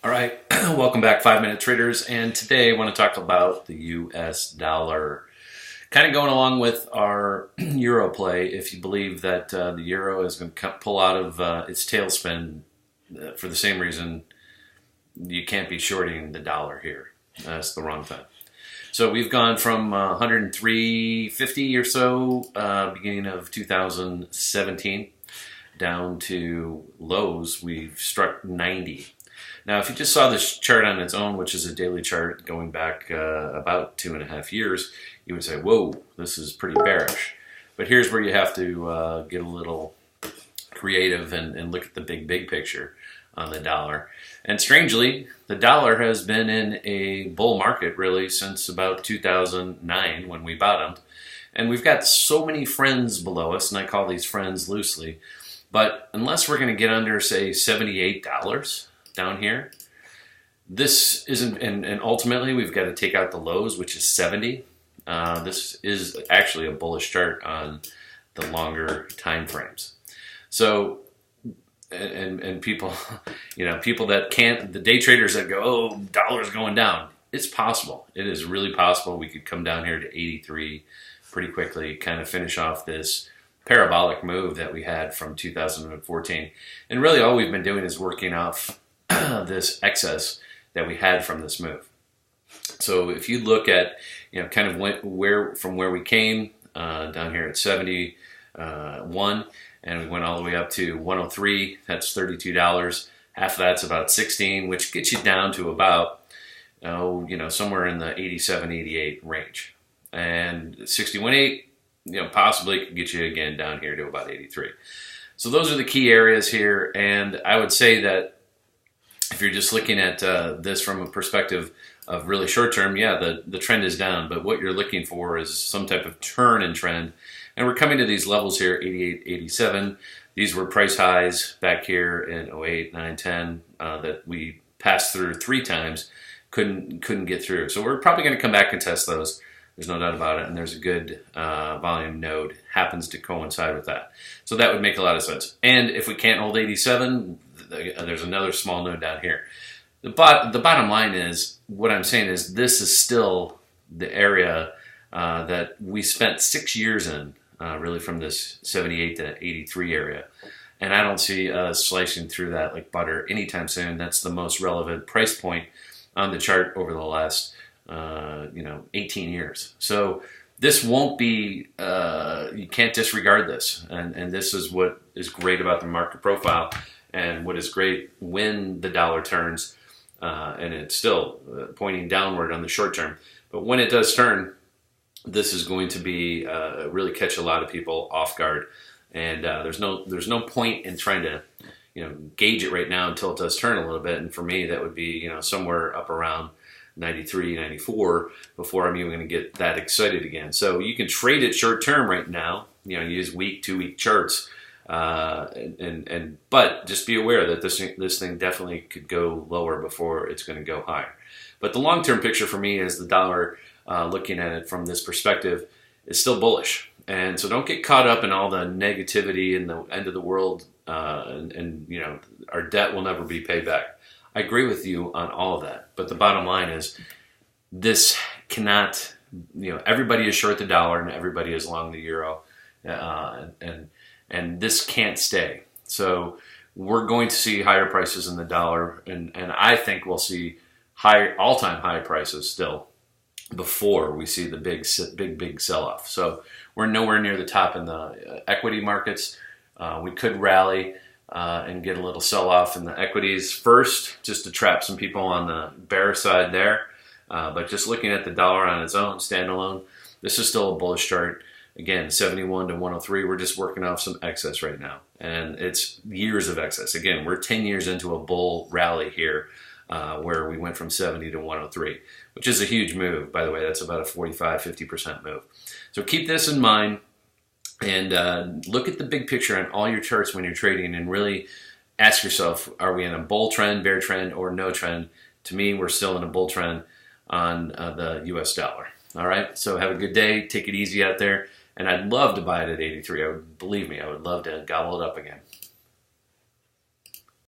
All right, welcome back, 5-Minute Traders, and today I want to talk about the US dollar. Kind of going along with our euro play, if you believe that the euro is going to pull out of its tailspin for the same reason, you can't be shorting the dollar here. That's the wrong thing. So we've gone from 103.50 or so beginning of 2017 down to lows. We've struck 90. Now, if you just saw this chart on its own, which is a daily chart going back about 2.5 years, you would say, whoa, this is pretty bearish. But here's where you have to get a little creative and look at the big picture on the dollar. And strangely, the dollar has been in a bull market really since about 2009 when we bottomed. And we've got so many friends below us, and I call these friends loosely. But unless we're going to get under, say, $78 down here, this isn't, and ultimately we've got to take out the lows, which is 70. This is actually a bullish chart on the longer time frames. So, and people, people that can't, the day traders that go, oh, dollar's going down. It's possible. It is really possible. We could come down here to 83 pretty quickly, kind of finish off this parabolic move that we had from 2014. And really all we've been doing is working off this excess that we had from this move. So if you look at, kind of from where we came down here at 71, and we went all the way up to 103, that's $32. Half of that's about 16, which gets you down to about, somewhere in the 87, 88 range. And 61.8, possibly could get you again down here to about 83. So those are the key areas here, and I would say that if you're just looking at this from a perspective of really short term, yeah, the trend is down, but what you're looking for is some type of turn in trend. And we're coming to these levels here, 88, 87. These were price highs back here in 08, 9, 10 that we passed through 3 times, couldn't get through. So we're probably going to come back and test those. There's no doubt about it, and there's a good volume node happens to coincide with that. So that would make a lot of sense. And if we can't hold 87, there's another small node down here. The bottom line is, what I'm saying is this is still the area that we spent 6 years in, really from this 78 to 83 area. And I don't see us slicing through that like butter anytime soon. That's the most relevant price point on the chart over the last 18 years. So this won't be, you can't disregard this. And this is what is great about the market profile and what is great when the dollar turns, and it's still pointing downward on the short term. But when it does turn, this is going to be really catch a lot of people off guard. And there's no point in trying to gauge it right now until it does turn a little bit. And for me, that would be somewhere up around 93, 94 before I'm even going to get that excited again. So you can trade it short term right now. Use week, 2-week charts, but just be aware that this thing definitely could go lower before it's going to go higher. But the long term picture for me is the dollar. Looking at it from this perspective is still bullish, and so don't get caught up in all the negativity in the end of the world, and our debt will never be paid back. I agree with you on all of that, but the bottom line is this cannot, everybody is short the dollar and everybody is long the euro, and this can't stay. So we're going to see higher prices in the dollar, and I think we'll see all-time high prices still before we see the big sell-off. So we're nowhere near the top in the equity markets. We could rally and get a little sell-off in the equities first, just to trap some people on the bear side there. But just looking at the dollar on its own, standalone, this is still a bullish chart. Again, 71 to 103, we're just working off some excess right now. And it's years of excess. Again, we're 10 years into a bull rally here, where we went from 70 to 103, which is a huge move, by the way. That's about a 45-50% move. So keep this in mind, and look at the big picture on all your charts when you're trading, and really ask yourself, are we in a bull trend, bear trend, or no trend? To me, we're still in a bull trend on the US dollar. All right, so have a good day. Take it easy out there. And I'd love to buy it at 83. Believe me, I would love to gobble it up again.